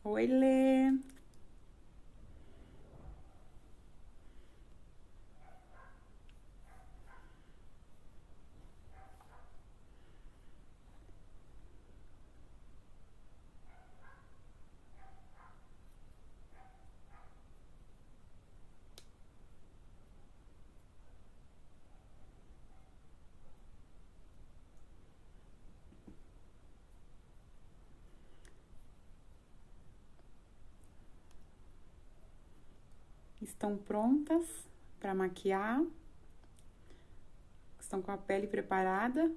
Oi, Lê. Estão prontas para maquiar? Estão com a pele preparada?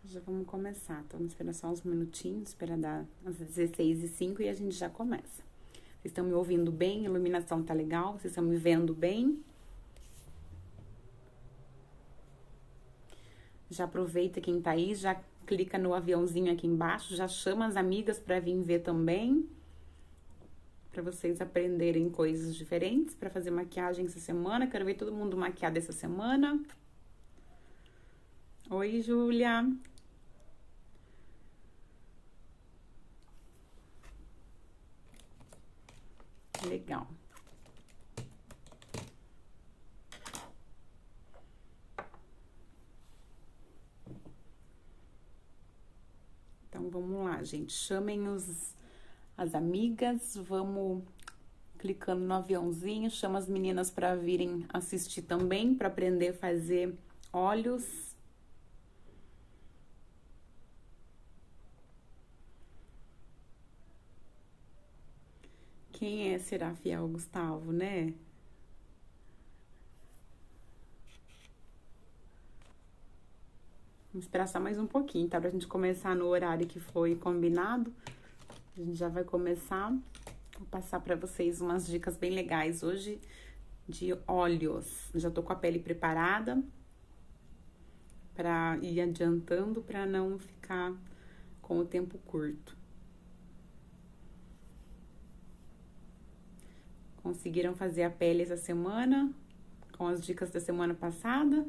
Já vamos começar. Vamos esperar só uns minutinhos, esperar dar às 16h05 e a gente já começa. Vocês estão me ouvindo bem? A iluminação tá legal? Vocês estão me vendo bem? Já aproveita quem tá aí, já clica no aviãozinho aqui embaixo, já chama as amigas para vir ver também, para vocês aprenderem coisas diferentes, para fazer maquiagem essa semana. Quero ver todo mundo maquiado essa semana. Oi, Júlia. Legal. Então, vamos lá, gente. Chamem as amigas, vamos clicando no aviãozinho, chama as meninas para virem assistir também, para aprender a fazer olhos. Quem será fiel ao Gustavo, né? Vamos esperar só mais um pouquinho, tá? Pra gente começar no horário que foi combinado. A gente já vai começar. Vou passar pra vocês umas dicas bem legais hoje de olhos. Já tô com a pele preparada pra ir adiantando, pra não ficar com o tempo curto. Conseguiram fazer a pele essa semana com as dicas da semana passada?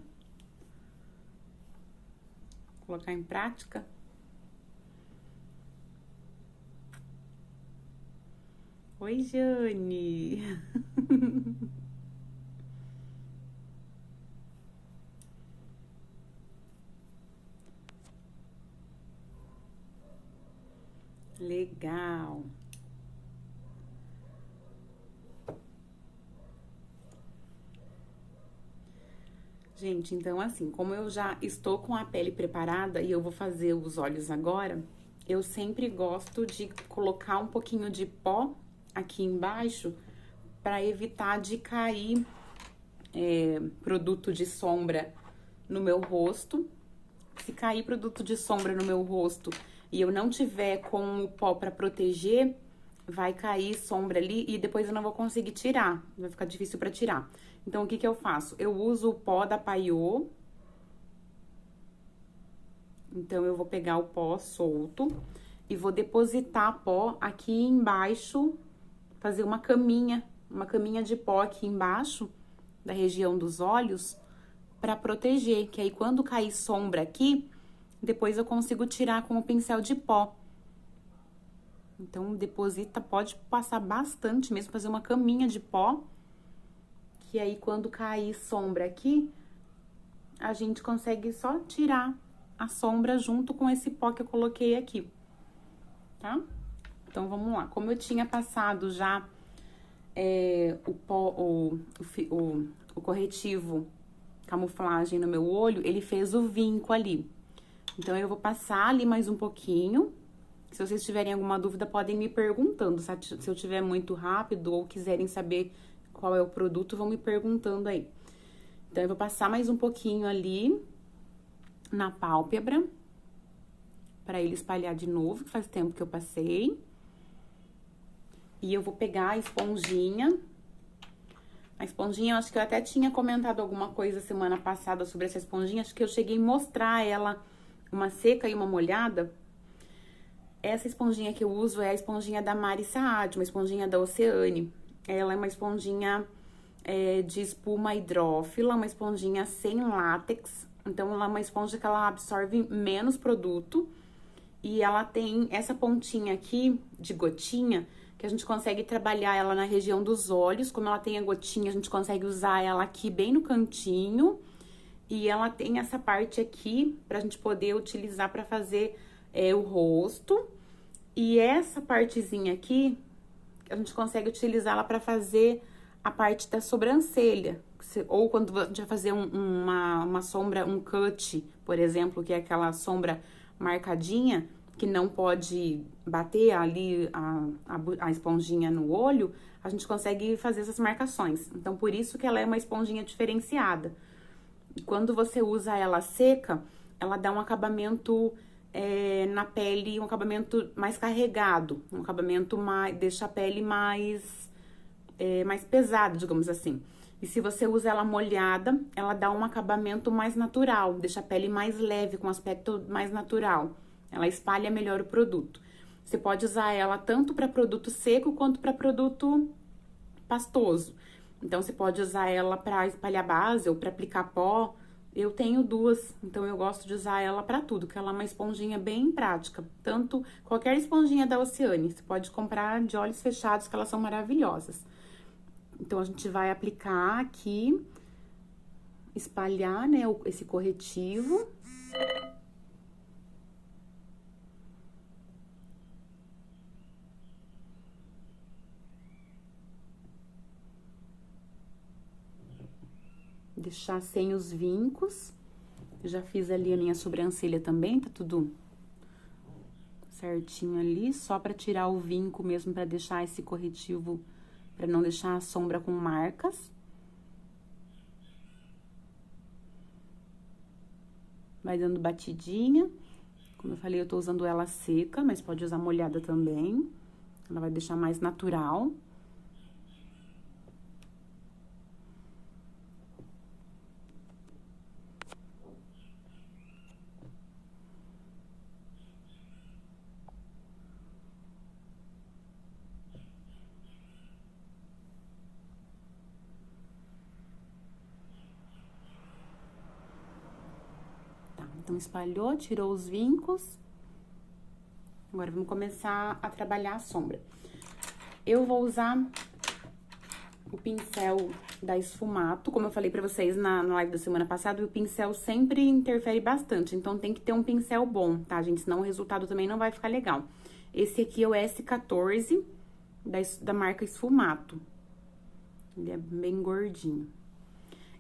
Colocar em prática? Oi, Jane! Legal! Gente, então assim, como eu já estou com a pele preparada e eu vou fazer os olhos agora, eu sempre gosto de colocar um pouquinho de pó aqui embaixo para evitar de cair produto de sombra no meu rosto. Se cair produto de sombra no meu rosto e eu não tiver com o pó para proteger, vai cair sombra ali e depois eu não vou conseguir tirar, vai ficar difícil para tirar. Então, o que que eu faço? Eu uso o pó da Paiô. Então, eu vou pegar o pó solto e vou depositar pó aqui embaixo, fazer uma caminha de pó aqui embaixo, da região dos olhos, para proteger, que aí quando cair sombra aqui, depois eu consigo tirar com o pincel de pó. Então, deposita, pode passar bastante mesmo, fazer uma caminha de pó, que aí quando cair sombra aqui, a gente consegue só tirar a sombra junto com esse pó que eu coloquei aqui, tá? Então, vamos lá. Como eu tinha passado já o pó, o corretivo camuflagem no meu olho, ele fez o vinco ali. Então, eu vou passar ali mais um pouquinho. Se vocês tiverem alguma dúvida, podem me perguntando. Se eu tiver muito rápido ou quiserem saber qual é o produto, vão me perguntando aí. Então, eu vou passar mais um pouquinho ali na pálpebra, para ele espalhar de novo, que faz tempo que eu passei. E eu vou pegar a esponjinha. A esponjinha, eu acho que eu até tinha comentado alguma coisa semana passada sobre essa esponjinha. Acho que eu cheguei a mostrar ela, uma seca e uma molhada. Essa esponjinha que eu uso é a esponjinha da Mari Saad, uma esponjinha da Oceane. Ela é uma esponjinha de espuma hidrófila, uma esponjinha sem látex. Então, ela é uma esponja que ela absorve menos produto. E ela tem essa pontinha aqui de gotinha, que a gente consegue trabalhar ela na região dos olhos. Como ela tem a gotinha, a gente consegue usar ela aqui bem no cantinho. E ela tem essa parte aqui pra gente poder utilizar pra fazer o rosto. E essa partezinha aqui, a gente consegue utilizá-la pra fazer a parte da sobrancelha. Ou quando a gente vai fazer uma sombra, um cut, por exemplo, que é aquela sombra marcadinha, que não pode bater ali a esponjinha no olho, a gente consegue fazer essas marcações. Então, por isso que ela é uma esponjinha diferenciada. E quando você usa ela seca, ela dá um acabamento na pele, um acabamento mais carregado, um acabamento mais, deixa a pele mais pesada, digamos assim. E se você usa ela molhada, ela dá um acabamento mais natural, deixa a pele mais leve, com aspecto mais natural. Ela espalha melhor o produto. Você pode usar ela tanto para produto seco quanto para produto pastoso. Então, você pode usar ela para espalhar base ou para aplicar pó. Eu tenho duas, então eu gosto de usar ela para tudo, porque ela é uma esponjinha bem prática. Tanto qualquer esponjinha da Oceane, você pode comprar de olhos fechados, que elas são maravilhosas. Então, a gente vai aplicar aqui, espalhar, né, esse corretivo. Deixar sem os vincos. Eu já fiz ali a minha sobrancelha também, tá tudo certinho ali. Só pra tirar o vinco mesmo, pra deixar esse corretivo, pra não deixar a sombra com marcas. Vai dando batidinha. Como eu falei, eu tô usando ela seca, mas pode usar molhada também. Ela vai deixar mais natural. Então, espalhou, tirou os vincos. Agora, vamos começar a trabalhar a sombra. Eu vou usar o pincel da Esfumato. Como eu falei pra vocês na live da semana passada, o pincel sempre interfere bastante. Então, tem que ter um pincel bom, tá, gente? Senão o resultado também não vai ficar legal. Esse aqui é o S14, da marca Esfumato. Ele é bem gordinho.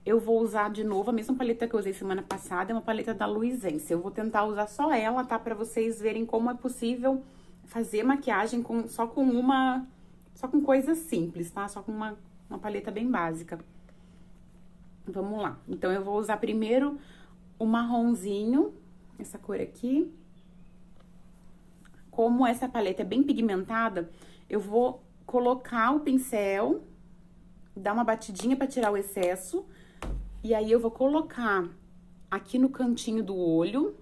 Eu vou usar de novo a mesma paleta que eu usei semana passada, é uma paleta da Luisense. Eu vou tentar usar só ela, tá? Pra vocês verem como é possível fazer maquiagem só com coisas simples, tá? Só com uma paleta bem básica. Vamos lá. Então, eu vou usar primeiro o marronzinho, essa cor aqui. Como essa paleta é bem pigmentada, eu vou colocar o pincel, dar uma batidinha pra tirar o excesso. E aí, eu vou colocar aqui no cantinho do olho.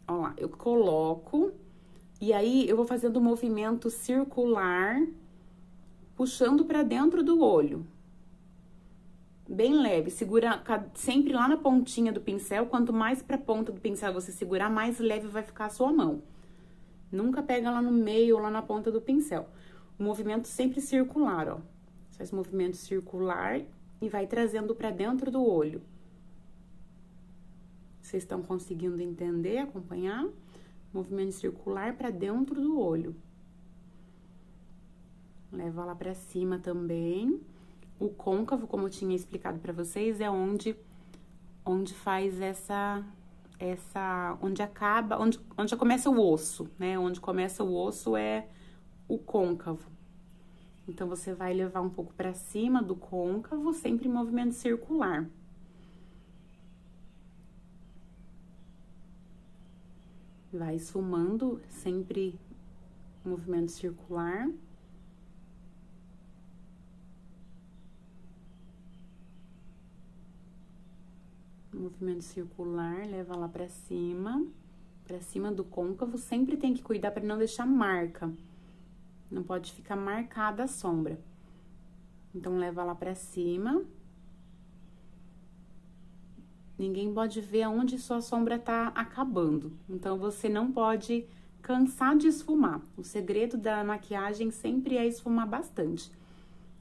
Ó lá, eu coloco. E aí, eu vou fazendo um movimento circular, puxando pra dentro do olho. Bem leve, segura sempre lá na pontinha do pincel. Quanto mais pra ponta do pincel você segurar, mais leve vai ficar a sua mão. Nunca pega lá no meio ou lá na ponta do pincel. O movimento sempre circular, ó. Faz movimento circular e vai trazendo pra dentro do olho. Vocês estão conseguindo entender, acompanhar? Movimento circular pra dentro do olho. Leva lá pra cima também. O côncavo, como eu tinha explicado pra vocês, é onde faz onde começa o osso, né? Onde começa o osso é o côncavo. Então, você vai levar um pouco pra cima do côncavo, sempre em movimento circular. Vai esfumando, sempre movimento circular. Movimento circular, leva lá pra cima do côncavo. Sempre tem que cuidar pra não deixar marca. Não pode ficar marcada a sombra. Então, leva lá pra cima. Ninguém pode ver aonde sua sombra tá acabando. Então, você não pode cansar de esfumar. O segredo da maquiagem sempre é esfumar bastante.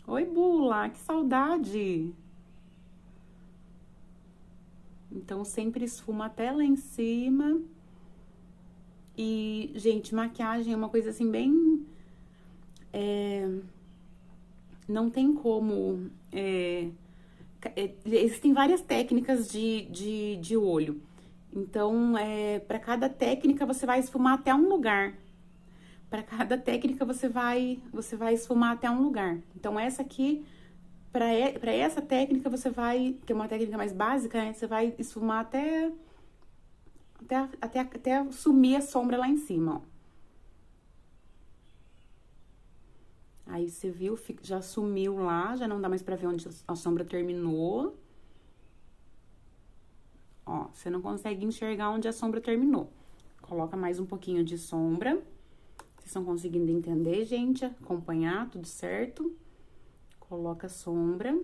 Oi, Bula, que saudade! Então, sempre esfuma até lá em cima. E, gente, maquiagem é uma coisa assim bem... não tem como... existem várias técnicas de olho. Então, para cada técnica, você vai esfumar até um lugar. Para cada técnica, você vai esfumar até um lugar. Então, essa aqui, para essa técnica, você vai... que é uma técnica mais básica, né? Você vai esfumar até sumir a sombra lá em cima, ó. Aí, você viu, já sumiu lá, já não dá mais pra ver onde a sombra terminou. Ó, você não consegue enxergar onde a sombra terminou. Coloca mais um pouquinho de sombra. Vocês estão conseguindo entender, gente? Acompanhar, tudo certo? Coloca sombra.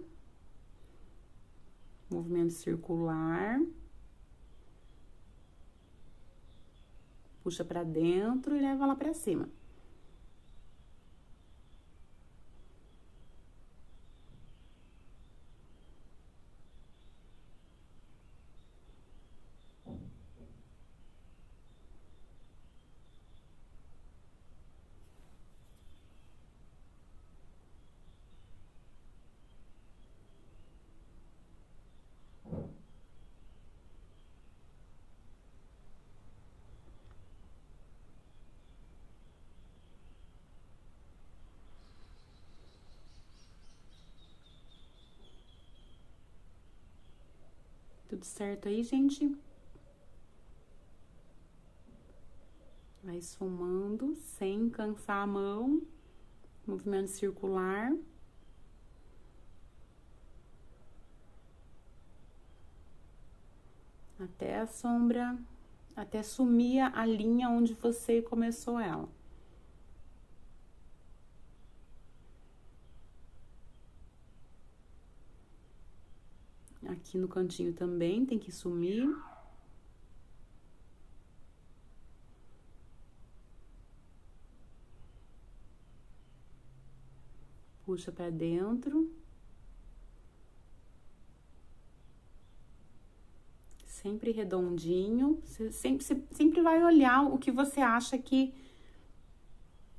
Movimento circular. Puxa pra dentro e leva lá pra cima. Tudo certo aí, gente? Vai esfumando sem cansar a mão. Movimento circular. Até a sombra, até sumir a linha onde você começou ela. Aqui no cantinho também tem que sumir. Puxa pra dentro. Sempre redondinho. Você sempre vai olhar o que você acha que...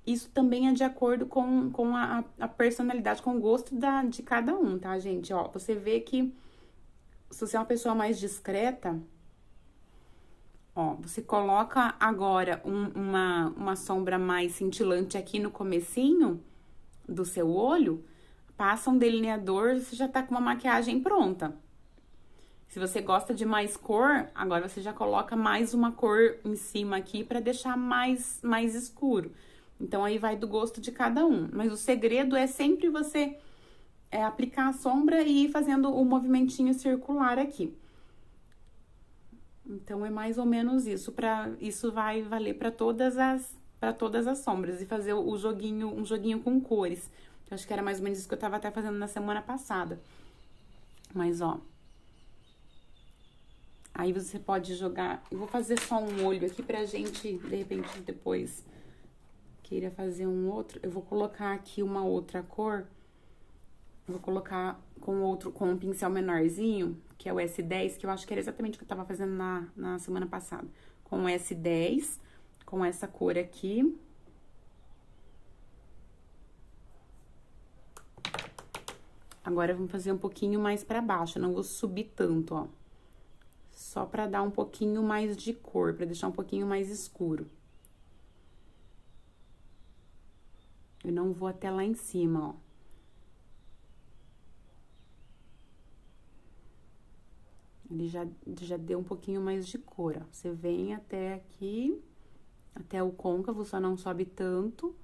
Isso também é de acordo com a personalidade, com o gosto de cada um, tá, gente? Ó, você vê que se você é uma pessoa mais discreta, ó, você coloca agora uma sombra mais cintilante aqui no comecinho do seu olho, passa um delineador, você já tá com uma maquiagem pronta. Se você gosta de mais cor, agora você já coloca mais uma cor em cima aqui pra deixar mais escuro. Então, aí vai do gosto de cada um. Mas o segredo é sempre você aplicar a sombra e ir fazendo o movimentinho circular aqui. Então, é mais ou menos isso. Isso vai valer para todas as sombras. E fazer um joguinho com cores. Eu acho que era mais ou menos isso que eu tava até fazendo na semana passada. Mas, ó. Aí você pode jogar... Eu vou fazer só um olho aqui pra gente, de repente, depois queira fazer um outro. Eu vou colocar aqui uma outra cor. Vou colocar com um pincel menorzinho, que é o S10, que eu acho que era exatamente o que eu tava fazendo na semana passada. Com o S10, com essa cor aqui. Agora, vamos fazer um pouquinho mais pra baixo, eu não vou subir tanto, ó. Só pra dar um pouquinho mais de cor, pra deixar um pouquinho mais escuro. Eu não vou até lá em cima, ó. Ele já deu um pouquinho mais de cor, ó. Você vem até aqui, até o côncavo, só não sobe tanto.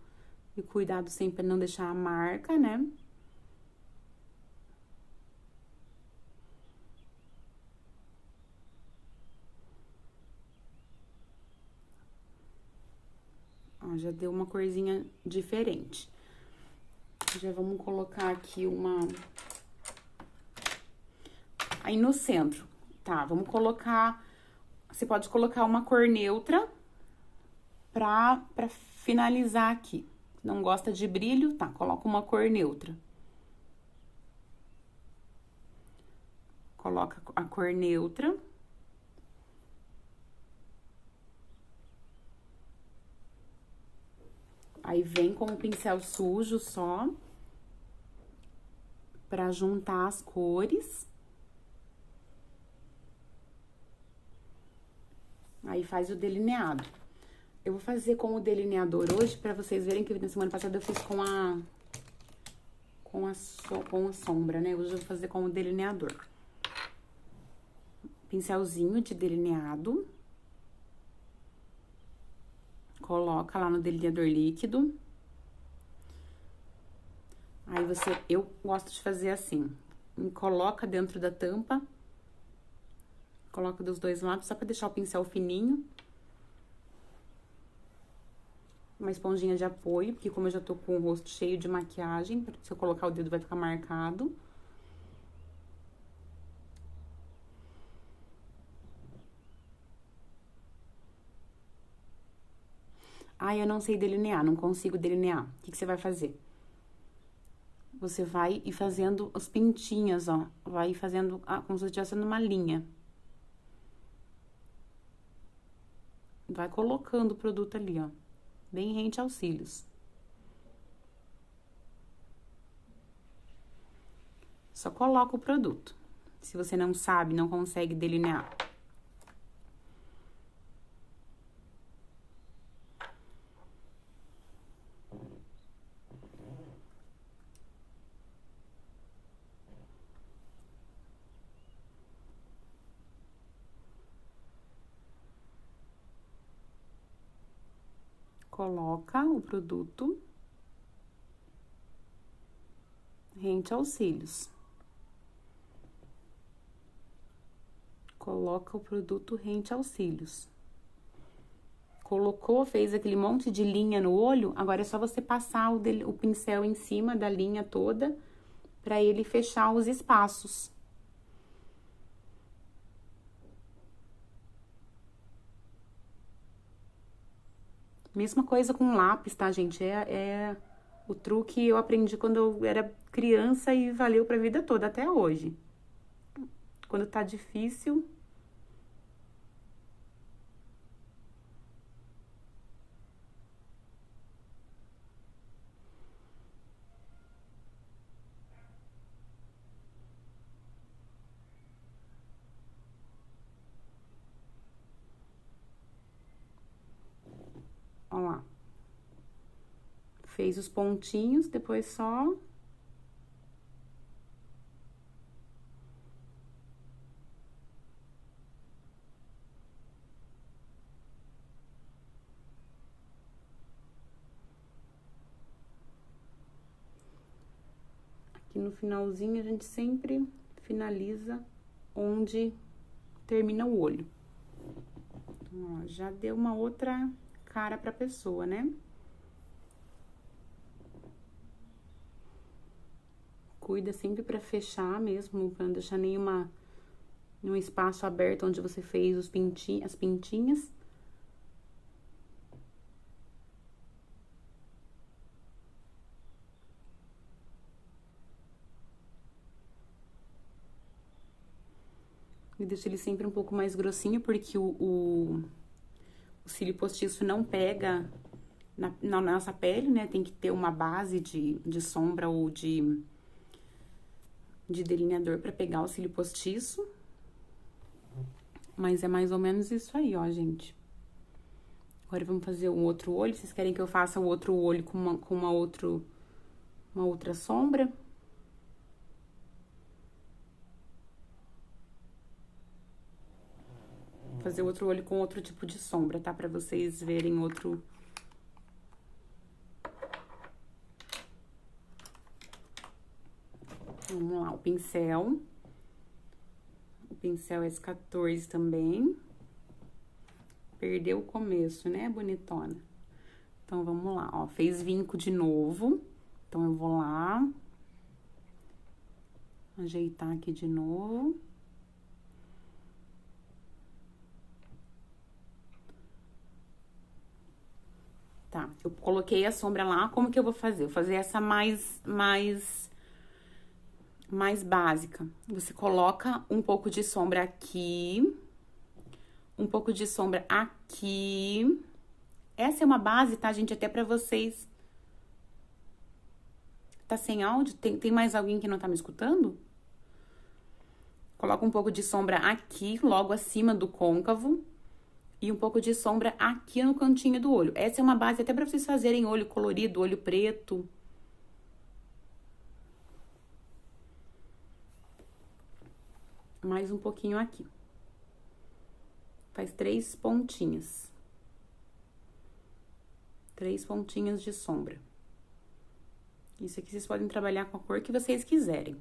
E cuidado sempre pra não deixar a marca, né? Ó, já deu uma corzinha diferente. Já vamos colocar aqui uma... Aí no centro, tá? Vamos colocar... Você pode colocar uma cor neutra pra finalizar aqui. Não gosta de brilho? Tá, coloca uma cor neutra. Coloca a cor neutra. Aí vem com o pincel sujo só. Pra juntar as cores. Aí faz o delineado. Eu vou fazer com o delineador hoje, pra vocês verem que na semana passada eu fiz com a sombra, né? Hoje eu vou fazer com o delineador. Pincelzinho de delineado. Coloca lá no delineador líquido. Aí eu gosto de fazer assim, coloca dentro da tampa, coloca dos dois lados, só pra deixar o pincel fininho. Uma esponjinha de apoio, porque como eu já tô com o rosto cheio de maquiagem, se eu colocar o dedo vai ficar marcado. Ah, eu não sei delinear, não consigo delinear. O que você vai fazer? Você vai ir fazendo as pintinhas, ó. Vai ir fazendo como se estivesse fazendo uma linha. Vai colocando o produto ali, ó. Bem rente aos cílios. Só coloca o produto. Se você não sabe, não consegue delinear. Coloca o produto rente aos cílios. Coloca o produto rente aos cílios. Colocou, fez aquele monte de linha no olho, agora é só você passar o pincel em cima da linha toda, pra ele fechar os espaços. Mesma coisa com lápis, tá, gente? O truque eu aprendi quando eu era criança e valeu pra vida toda, até hoje. Quando tá difícil... Ó lá. Fez os pontinhos, depois só... Aqui no finalzinho, a gente sempre finaliza onde termina o olho. Então, ó, já deu uma outra cara pra pessoa, né? Cuida sempre pra fechar mesmo, pra não deixar nenhum espaço aberto onde você fez as pintinhas. E deixa ele sempre um pouco mais grossinho, porque o cílio postiço não pega na nossa pele, né? Tem que ter uma base de sombra ou de delineador pra pegar o cílio postiço. Mas é mais ou menos isso aí, ó, gente. Agora vamos fazer um outro olho. Vocês querem que eu faça o outro olho com uma outra sombra? Vou fazer outro olho com outro tipo de sombra, tá? Pra vocês verem outro... Vamos lá, o pincel. O pincel S14 também. Perdeu o começo, né, bonitona? Então, vamos lá, ó. Fez vinco de novo. Então, eu vou lá, ajeitar aqui de novo. Tá, eu coloquei a sombra lá, como que eu vou fazer? Eu vou fazer essa mais básica. Você coloca um pouco de sombra aqui, um pouco de sombra aqui. Essa é uma base, tá, gente? Até pra vocês. Tá sem áudio? Tem mais alguém que não tá me escutando? Coloca um pouco de sombra aqui, logo acima do côncavo. E um pouco de sombra aqui no cantinho do olho. Essa é uma base até pra vocês fazerem olho colorido, olho preto. Mais um pouquinho aqui. Faz 3 pontinhas. 3 pontinhas de sombra. Isso aqui vocês podem trabalhar com a cor que vocês quiserem.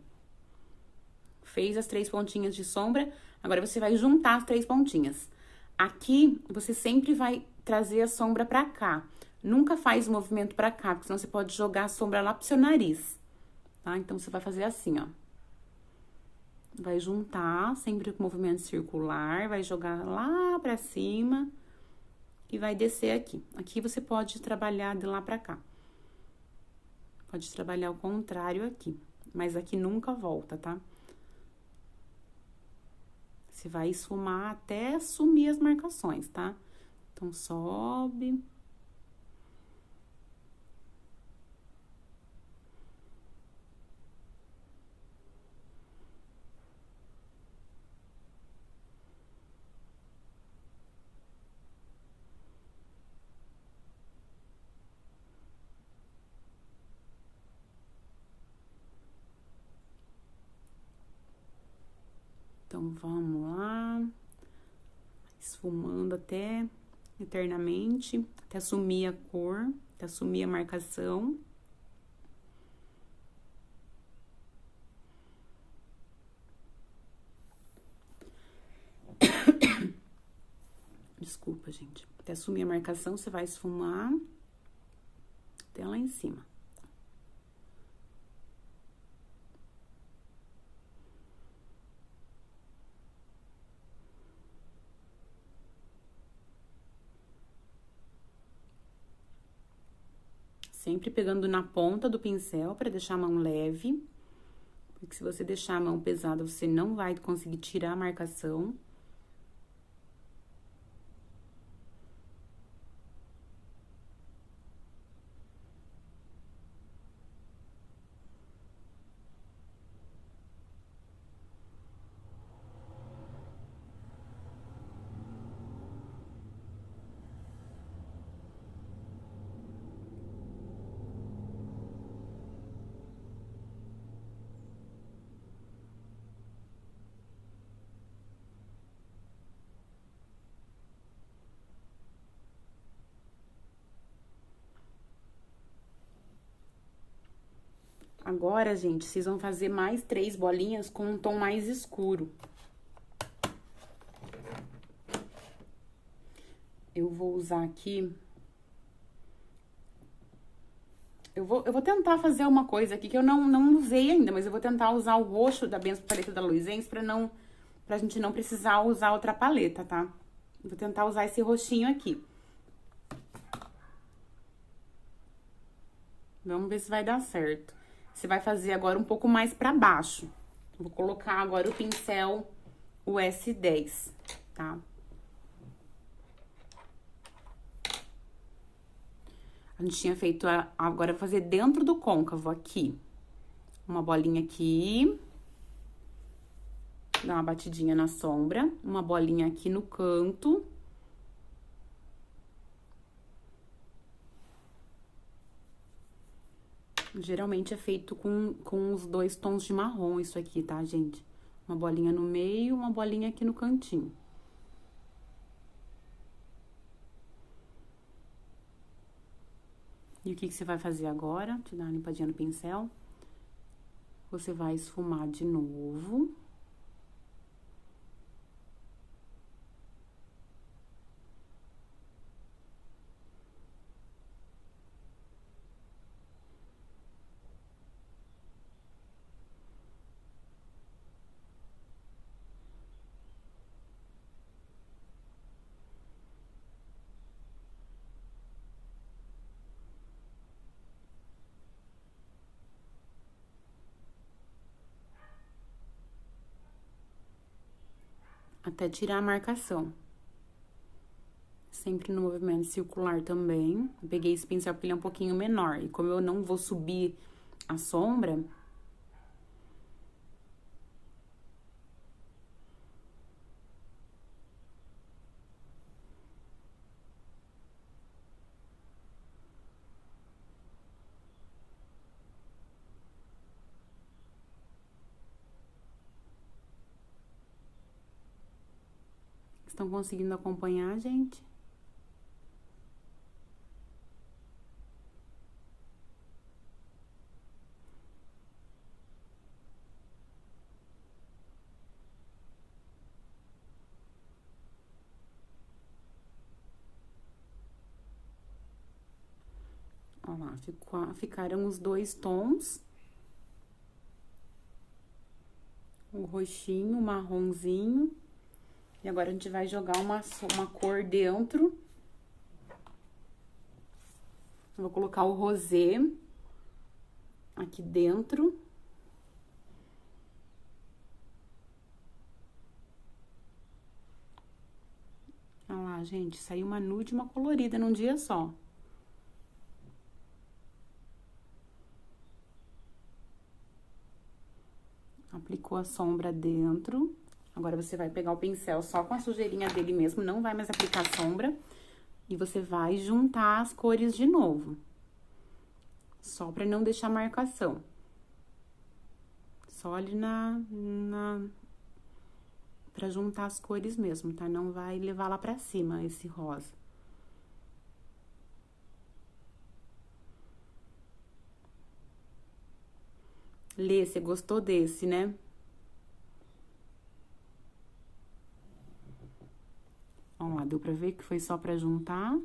Fez as 3 pontinhas de sombra, agora você vai juntar as 3 pontinhas. Aqui, você sempre vai trazer a sombra pra cá. Nunca faz o movimento pra cá, porque senão você pode jogar a sombra lá pro seu nariz, tá? Então, você vai fazer assim, ó. Vai juntar, sempre com movimento circular, vai jogar lá pra cima e vai descer aqui. Aqui você pode trabalhar de lá pra cá. Pode trabalhar o contrário aqui, mas aqui nunca volta, tá? Você vai esfumar até sumir as marcações, tá? Então, sobe. Então, vamos lá. Esfumando até eternamente, até sumir a cor, até sumir a marcação. Desculpa, gente. Até sumir a marcação, você vai esfumar até lá em cima. Sempre pegando na ponta do pincel para deixar a mão leve. Porque se você deixar a mão pesada, você não vai conseguir tirar a marcação. Agora, gente, vocês vão fazer mais 3 bolinhas com um tom mais escuro. Eu vou usar aqui... Eu vou tentar fazer uma coisa aqui que eu não usei ainda, mas eu vou tentar usar o roxo da Benção Paleta da Luizense pra gente não precisar usar outra paleta, tá? Vou tentar usar esse roxinho aqui. Vamos ver se vai dar certo. Você vai fazer agora um pouco mais pra baixo. Vou colocar agora o pincel, o S10, tá? A gente tinha feito, agora eu vou fazer dentro do côncavo, aqui. Uma bolinha aqui. Dá uma batidinha na sombra. Uma bolinha aqui no canto. Geralmente é feito com os 2 tons de marrom, isso aqui, tá, gente? Uma bolinha no meio, uma bolinha aqui no cantinho. E o que você vai fazer agora? Te dar uma limpadinha no pincel. Você vai esfumar de novo. até tirar a marcação. Sempre no movimento circular também. Eu peguei esse pincel porque ele é um pouquinho menor. E como eu não vou subir a sombra, estão conseguindo acompanhar, gente? Ó lá, ficaram os dois tons. O roxinho, o marronzinho. E agora a gente vai jogar uma cor dentro. Eu vou colocar o rosé aqui dentro. Olha lá, gente, saiu uma nude e uma colorida num dia só. Aplicou a sombra dentro. Agora, você vai pegar o pincel só com a sujeirinha dele mesmo, não vai mais aplicar sombra. E você vai juntar as cores de novo. Só pra não deixar marcação. Só ali pra juntar as cores mesmo, tá? Não vai levar lá pra cima esse rosa. Lê, você gostou desse, né? Ó lá, deu pra ver que foi só pra juntar.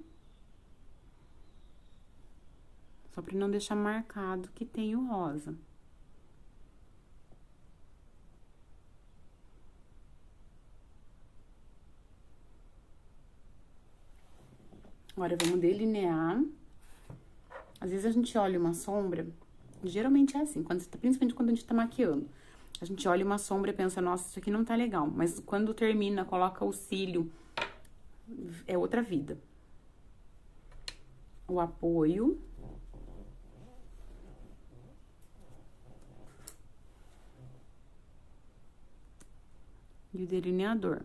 Só pra não deixar marcado que tem o rosa. Agora, vamos delinear. Às vezes, a gente olha uma sombra, geralmente é assim, principalmente quando a gente tá maquiando. A gente olha uma sombra e pensa, nossa, isso aqui não tá legal. Mas quando termina, coloca o cílio, é outra vida. O apoio. E o delineador.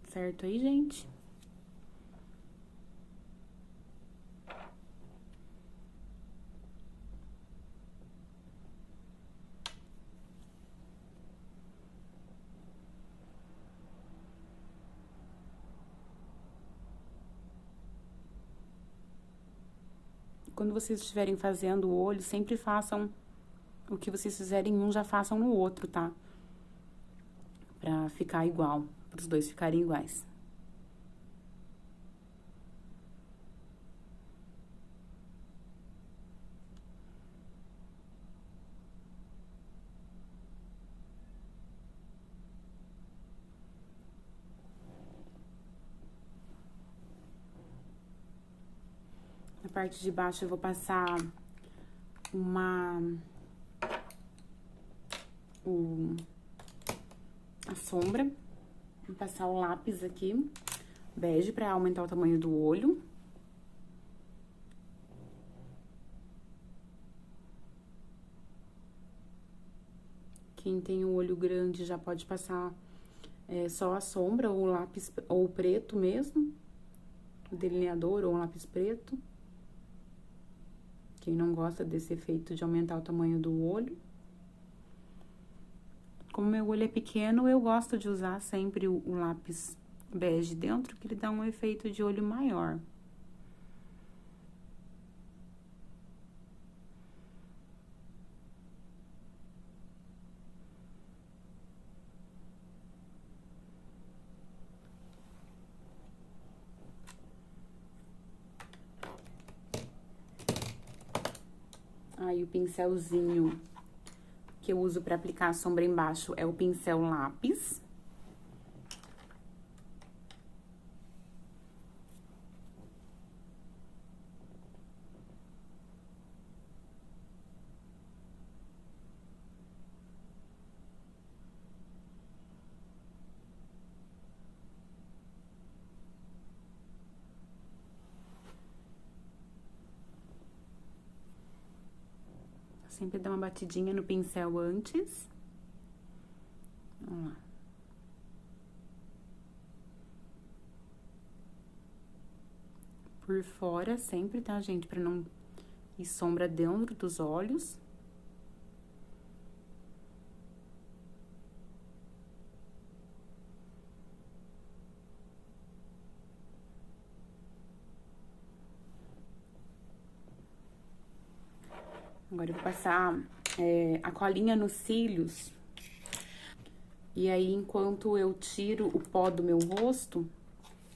Certo aí, gente? Quando vocês estiverem fazendo o olho, sempre façam o que vocês fizerem em um, já façam no outro, tá? Pra ficar igual, pros dois ficarem iguais. Na parte de baixo, eu vou passar a sombra. Vou passar o lápis aqui, bege, pra aumentar o tamanho do olho. Quem tem o olho grande já pode passar só a sombra, ou o lápis, ou o preto mesmo. O delineador ou um lápis preto. Quem não gosta desse efeito de aumentar o tamanho do olho. Como meu olho é pequeno, eu gosto de usar sempre o lápis bege dentro, que ele dá um efeito de olho maior. Aí, o pincelzinho que eu uso pra aplicar a sombra embaixo é o pincel lápis. Sempre dá uma batidinha no pincel antes. Vamos lá. Por fora sempre, tá, gente? Pra não ir sombra dentro dos olhos. Agora eu vou passar a colinha nos cílios. E aí, enquanto eu tiro o pó do meu rosto,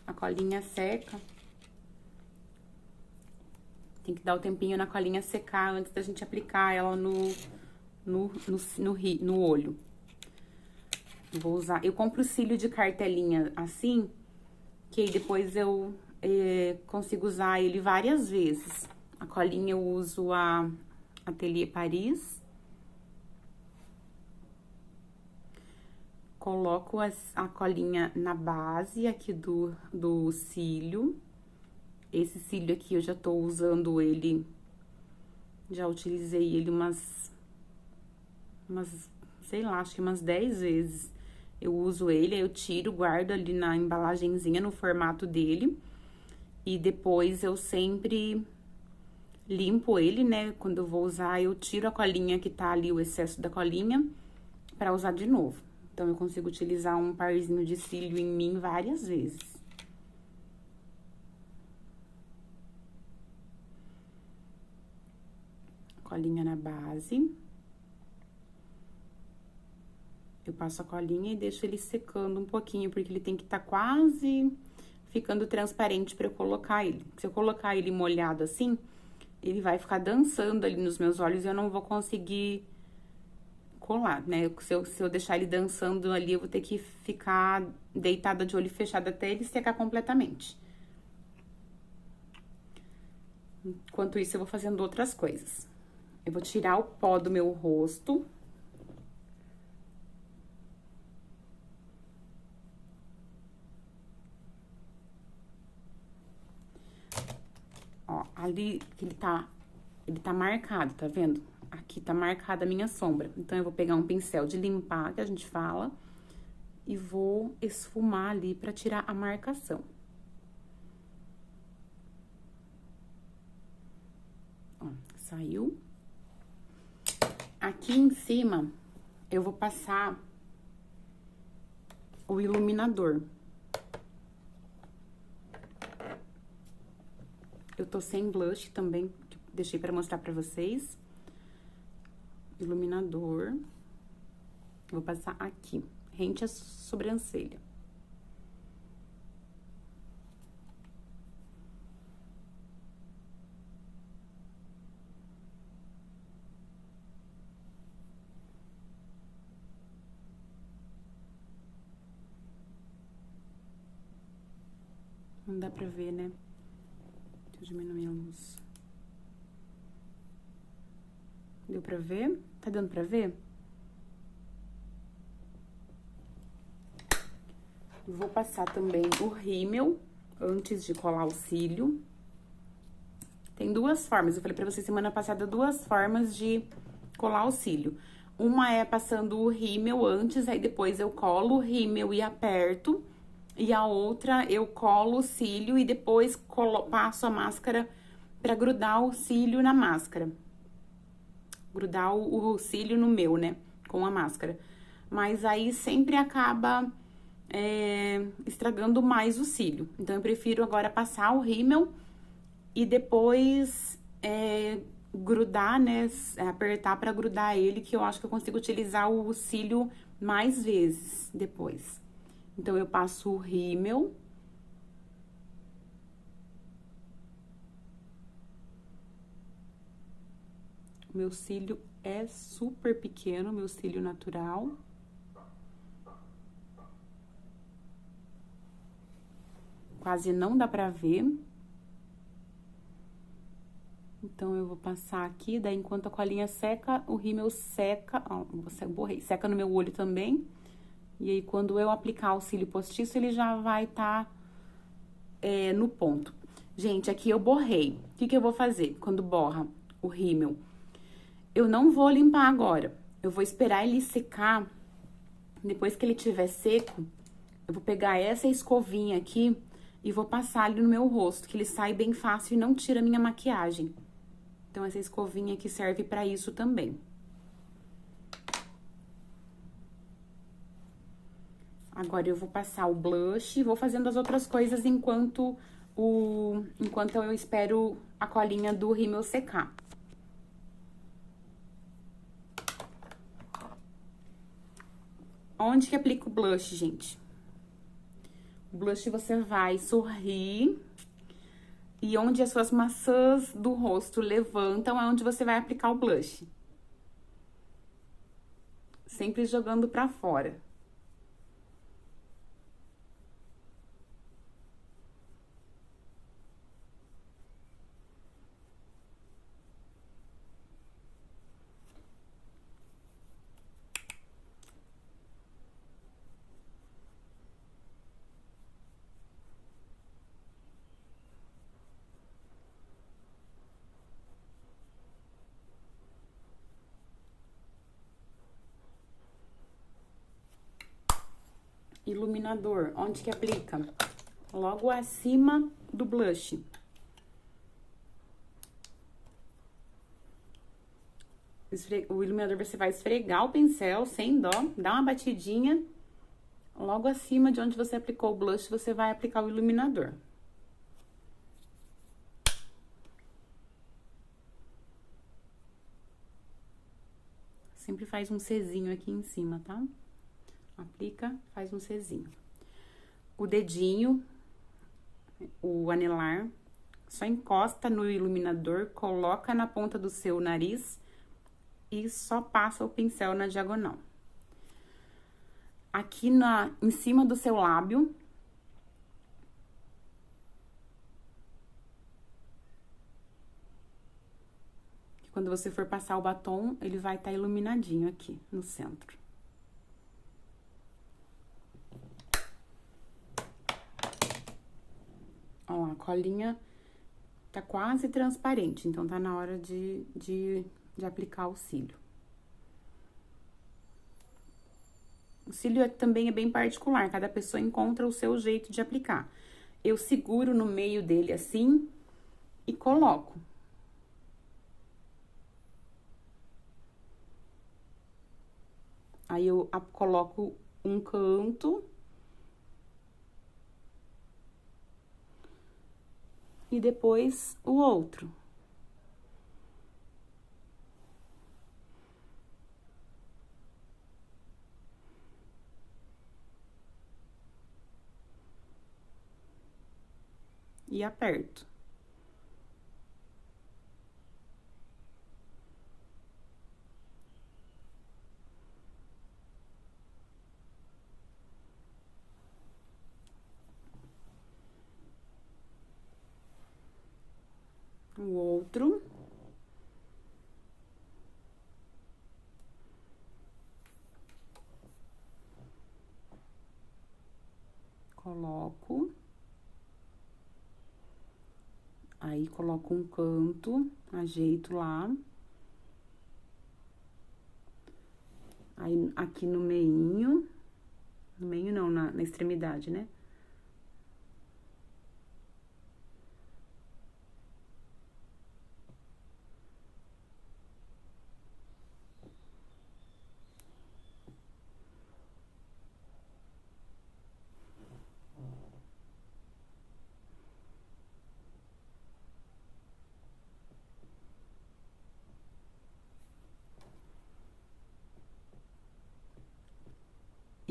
a colinha seca. Tem que dar o tempinho na colinha secar antes da gente aplicar ela no olho. Vou usar... Eu compro cílio de cartelinha assim, que aí depois eu consigo usar ele várias vezes. A colinha eu uso a Atelier Paris. Coloco a colinha na base aqui do cílio. Esse cílio aqui eu já tô usando ele, já utilizei ele sei lá, acho que umas 10 vezes. Eu uso ele, aí eu tiro, guardo ali na embalagenzinha, no formato dele. E depois eu sempre limpo ele, né? Quando eu vou usar, eu tiro a colinha que tá ali, o excesso da colinha, pra usar de novo. Então, eu consigo utilizar um parzinho de cílio em mim várias vezes. Colinha na base. Eu passo a colinha e deixo ele secando um pouquinho, porque ele tem que estar quase ficando transparente pra eu colocar ele. Se eu colocar ele molhado assim, ele vai ficar dançando ali nos meus olhos e eu não vou conseguir colar, né? Se eu deixar ele dançando ali, eu vou ter que ficar deitada de olho fechado até ele secar completamente. Enquanto isso, eu vou fazendo outras coisas. Eu vou tirar o pó do meu rosto. Ó, ali que ele tá marcado, tá vendo? Aqui tá marcada a minha sombra. Então, eu vou pegar um pincel de limpar, que a gente fala, e vou esfumar ali pra tirar a marcação. Ó, saiu. Aqui em cima, eu vou passar o iluminador. Eu tô sem blush também, deixei pra mostrar pra vocês. Iluminador. Vou passar aqui, rente à sobrancelha. Não dá pra ver, né? Deixa eu diminuir a luz. Deu pra ver? Tá dando pra ver? Vou passar também o rímel antes de colar o cílio. Tem duas formas, eu falei pra vocês semana passada, duas formas de colar o cílio. Uma é passando o rímel antes, aí depois eu colo o rímel e aperto. E a outra, eu colo o cílio e depois passo a máscara pra grudar o cílio na máscara. Grudar o cílio no meu, né? Com a máscara. mas aí sempre acaba estragando mais o cílio. Então, eu prefiro agora passar o rímel e depois grudar, né, apertar pra grudar ele, que eu acho que eu consigo utilizar o cílio mais vezes depois. Então, eu passo o rímel. Meu cílio é super pequeno, meu cílio natural. Quase não dá pra ver. Então, eu vou passar aqui, daí enquanto a colinha seca, o rímel seca, ó, borrei, seca no meu olho também. E aí, quando eu aplicar o cílio postiço, ele já vai tá no ponto. Gente, aqui eu borrei. O que que eu vou fazer quando borra o rímel? Eu não vou limpar agora. Eu vou esperar ele secar. Depois que ele estiver seco, eu vou pegar essa escovinha aqui e vou passar ali no meu rosto, que ele sai bem fácil e não tira a minha maquiagem. Então, essa escovinha aqui serve pra isso também. Agora, eu vou passar o blush e vou fazendo as outras coisas enquanto eu espero a colinha do rímel secar. Onde que aplica o blush, gente? O blush você vai sorrir. E onde as suas maçãs do rosto levantam é onde você vai aplicar o blush. Sempre jogando pra fora. Iluminador, onde que aplica? Logo acima do blush. O iluminador você vai esfregar o pincel sem dó, dá uma batidinha. Logo acima de onde você aplicou o blush, você vai aplicar o iluminador. Sempre faz um Czinho aqui em cima, tá? Aplica, faz um Czinho. O dedinho, o anelar, só encosta no iluminador, coloca na ponta do seu nariz e só passa o pincel na diagonal. Aqui em cima do seu lábio. Quando você for passar o batom, ele vai estar iluminadinho aqui no centro. Ó, a colinha tá quase transparente, então tá na hora de aplicar o cílio. O cílio também é bem particular, cada pessoa encontra o seu jeito de aplicar. Eu seguro no meio dele assim e coloco. Aí, eu coloco um canto. E depois o outro. E aperto. O outro. Coloco. Aí, coloco um canto, ajeito lá. Aí, aqui no meinho. No meio não, na extremidade, né?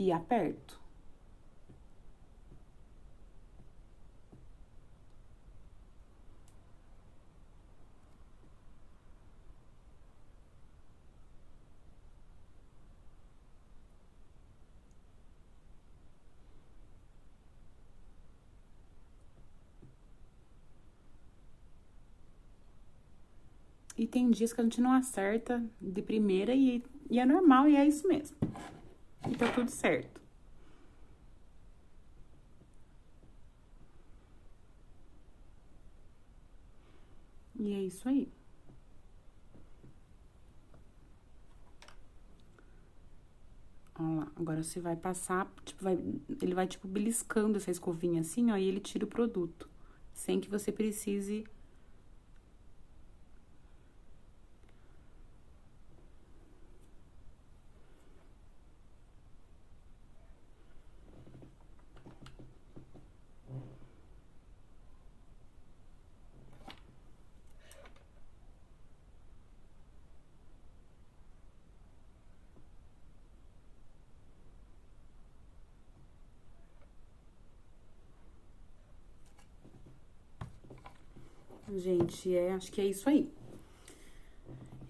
e aperto. E tem dias que a gente não acerta de primeira e é normal, e é isso mesmo. E tá tudo certo. E é isso aí. Ó lá, agora você vai passar, tipo, ele vai, tipo, beliscando essa escovinha assim, ó, e ele tira o produto. Sem que você precise... Gente, acho que é isso aí.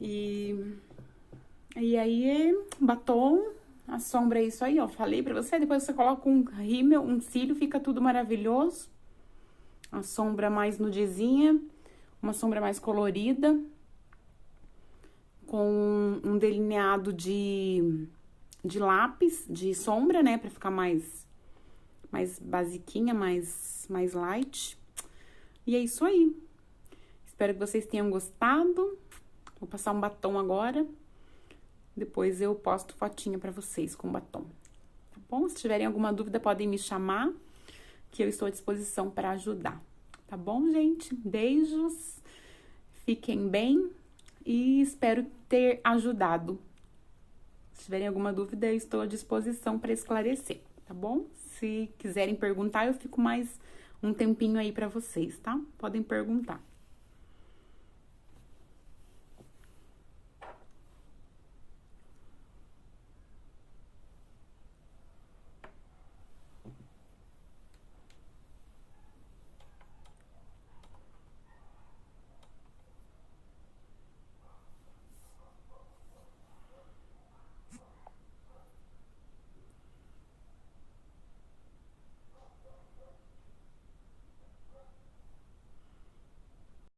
E aí, batom, a sombra é isso aí, ó. Falei pra você, depois você coloca um rímel, um cílio, fica tudo maravilhoso. A sombra mais nudezinha, uma sombra mais colorida, com um delineado de lápis, de sombra, né? Pra ficar mais basiquinha, mais light. E é isso aí. Espero que vocês tenham gostado. Vou passar um batom agora. Depois eu posto fotinha pra vocês com batom. Tá bom? Se tiverem alguma dúvida, podem me chamar, que eu estou à disposição para ajudar. Tá bom, gente? Beijos. Fiquem bem e espero ter ajudado. Se tiverem alguma dúvida, eu estou à disposição para esclarecer, tá bom? Se quiserem perguntar, eu fico mais um tempinho aí para vocês, tá? Podem perguntar.